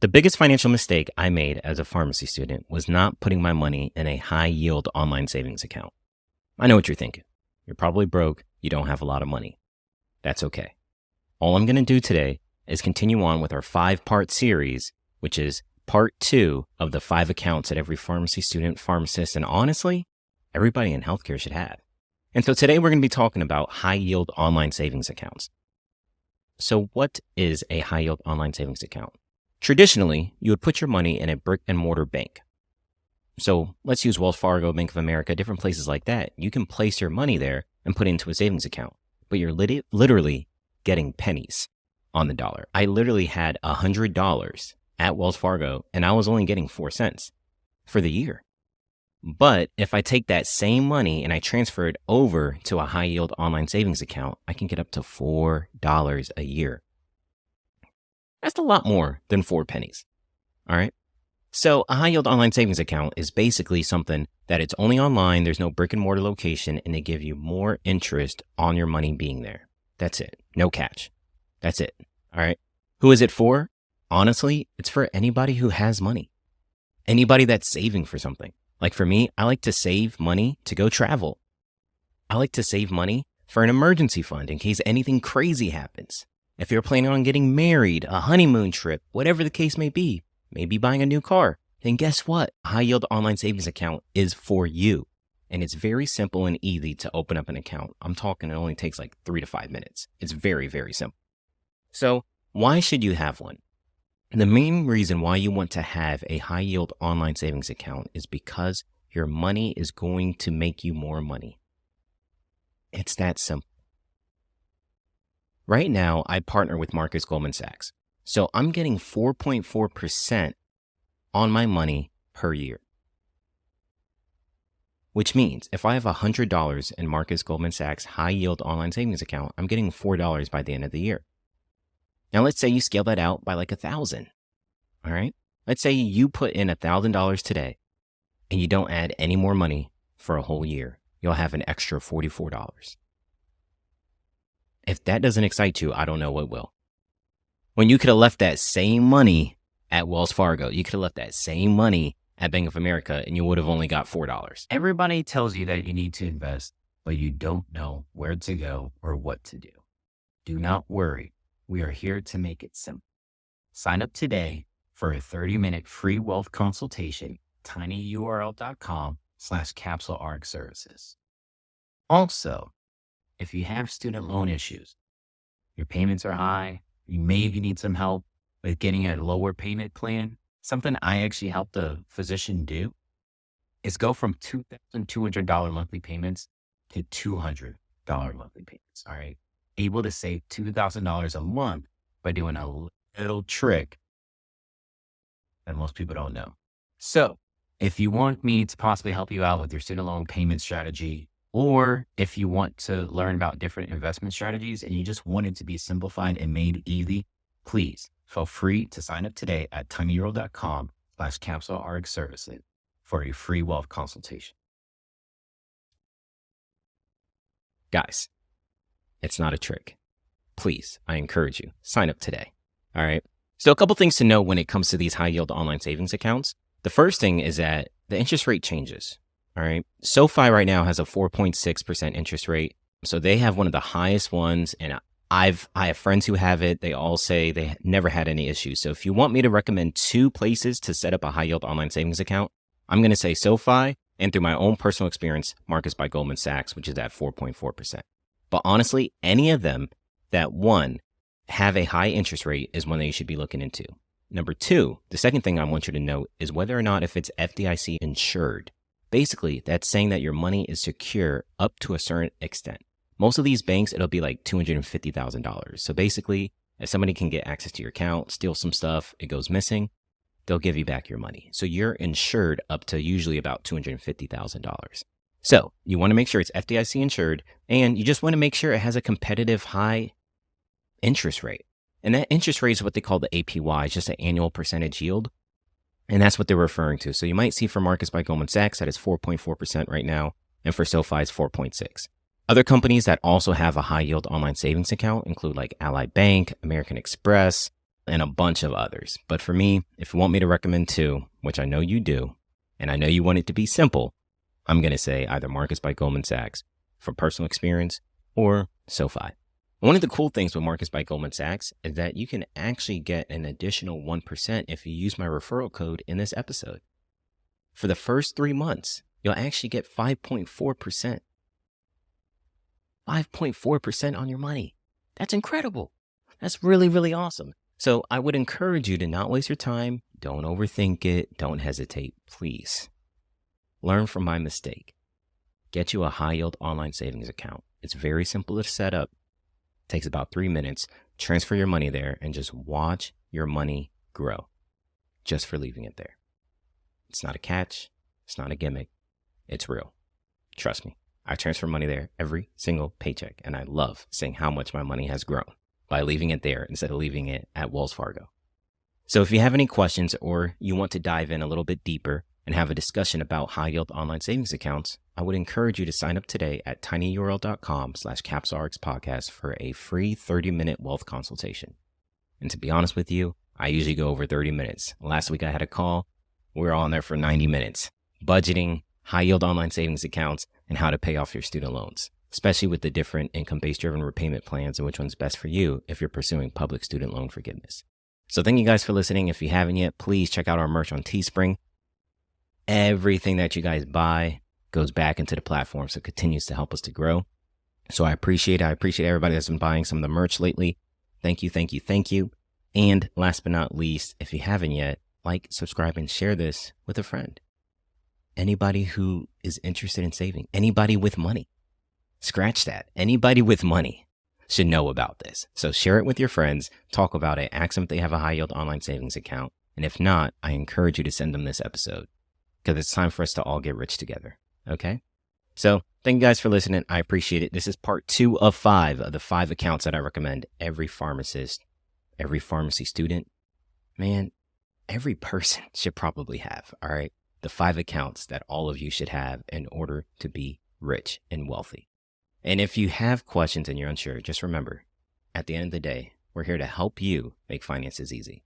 The biggest financial mistake I made as a pharmacy student was not putting my money in a high yield online savings account. I know what you're thinking. You're probably broke. You don't have a lot of money. That's okay. All I'm going to do today is continue on with our 5-part series, which is part 2 of the 5 accounts that every pharmacy student, pharmacist, and honestly, everybody in healthcare should have. And so today we're going to be talking about high yield online savings accounts. So what is a high yield online savings account? Traditionally, you would put your money in a brick and mortar bank. So let's use Wells Fargo, Bank of America, different places like that. You can place your money there and put it into a savings account, but you're literally getting pennies on the dollar. I literally had $100 at Wells Fargo and I was only getting 4 cents for the year. But if I take that same money and I transfer it over to a high yield online savings account, I can get up to $4 a year. That's a lot more than 4 pennies. All right. So a high yield online savings account is basically something that it's only online. There's no brick and mortar location and they give you more interest on your money being there. That's it. No catch. That's it. All right. Who is it for? Honestly, it's for anybody who has money. Anybody that's saving for something. Like for me, I like to save money to go travel. I like to save money for an emergency fund in case anything crazy happens. If you're planning on getting married, a honeymoon trip, whatever the case may be, maybe buying a new car, then guess what? A high yield online savings account is for you. And it's very simple and easy to open up an account. I'm talking it only takes like 3 to 5 minutes. It's very, very simple. So why should you have one? The main reason why you want to have a high yield online savings account is because your money is going to make you more money. It's that simple. Right now, I partner with Goldman Sachs. So I'm getting 4.4% on my money per year. Which means if I have $100 in Goldman Sachs high yield online savings account, I'm getting $4 by the end of the year. Now, let's say you scale that out by like 1,000. All right. Let's say you put in $1,000 today and you don't add any more money for a whole year. You'll have an extra $44. If that doesn't excite you, I don't know what will. When you could have left that same money at Wells Fargo, you could have left that same money at Bank of America and you would have only got $4. Everybody tells you that you need to invest, but you don't know where to go or what to do. Do not worry. We are here to make it simple. Sign up today for a 30-minute free wealth consultation, tinyurl.com/capsulearc services. Also, if you have student loan issues, your payments are high, you maybe need some help with getting a lower payment plan, something I actually helped a physician do is go from $2,200 monthly payments to $200 monthly payments. All right. Able to save $2,000 a month by doing a little trick that most people don't know. So if you want me to possibly help you out with your student loan payment strategy, or if you want to learn about different investment strategies and you just want it to be simplified and made easy, please feel free to sign up today at tinyurl.com/capsulearc services for a free wealth consultation. Guys, it's not a trick. Please, I encourage you, sign up today. All right. So a couple things to know when it comes to these high yield online savings accounts. The first thing is that the interest rate changes. All right. SoFi right now has a 4.6% interest rate. So they have one of the highest ones. And I have friends who have it. They all say they never had any issues. So if you want me to recommend 2 places to set up a high yield online savings account, I'm going to say SoFi and through my own personal experience, Pharmacist by Goldman Sachs, which is at 4.4%. But honestly, any of them that one have a high interest rate is one that you should be looking into. Number 2, the second thing I want you to note is whether or not if it's FDIC insured. Basically, that's saying that your money is secure up to a certain extent. Most of these banks, it'll be like $250,000. So basically, if somebody can get access to your account, steal some stuff, it goes missing, they'll give you back your money. So you're insured up to usually about $250,000. So you want to make sure it's FDIC insured, and you just want to make sure it has a competitive high interest rate. And that interest rate is what they call the APY, it's just an annual percentage yield. And that's what they're referring to. So you might see for Pharmacist by Goldman Sachs that is 4.4% right now, and for SoFi it's 4.6. Other companies that also have a high yield online savings account include like Ally Bank, American Express, and a bunch of others. But for me, if you want me to recommend two, which I know you do, and I know you want it to be simple, I'm going to say either Marcus by Goldman Sachs from personal experience or SoFi. One of the cool things with Marcus by Goldman Sachs is that you can actually get an additional 1% if you use my referral code in this episode. For the first 3 months, you'll actually get 5.4%. 5.4% on your money. That's incredible. That's really, really awesome. So I would encourage you to not waste your time. Don't overthink it. Don't hesitate, please. Learn from my mistake. Get you a high yield online savings account. It's very simple to set up. Takes about 3 minutes. Transfer your money there and just watch your money grow just for leaving it there. It's not a catch. It's not a gimmick. It's real. Trust me. I transfer money there every single paycheck, and I love seeing how much my money has grown by leaving it there instead of leaving it at Wells Fargo. So if you have any questions or you want to dive in a little bit deeper and have a discussion about high yield online savings accounts, I would encourage you to sign up today at tinyurl.com/capsrxpodcast for a free 30-minute wealth consultation. And to be honest with you, I usually go over 30 minutes. Last week I had a call. We were on there for 90 minutes. Budgeting, high yield online savings accounts, and how to pay off your student loans, especially with the different income-based driven repayment plans and which one's best for you if you're pursuing public student loan forgiveness. So thank you guys for listening. If you haven't yet, please check out our merch on Teespring. Everything that you guys buy goes back into the platform, so it continues to help us to grow. So I appreciate everybody that's been buying some of the merch lately. Thank you, thank you, thank you. And last but not least, if you haven't yet, like, subscribe, and share this with a friend. Anybody who is interested in saving, anybody with money, scratch that. Anybody with money should know about this. So share it with your friends, talk about it, ask them if they have a high yield online savings account. And if not, I encourage you to send them this episode because it's time for us to all get rich together. Okay? So thank you guys for listening. I appreciate it. This is part 2 of 5 of the 5 accounts that I recommend every pharmacist, every pharmacy student, man, every person should probably have. All right? The 5 accounts that all of you should have in order to be rich and wealthy. And if you have questions and you're unsure, just remember, at the end of the day, we're here to help you make finances easy.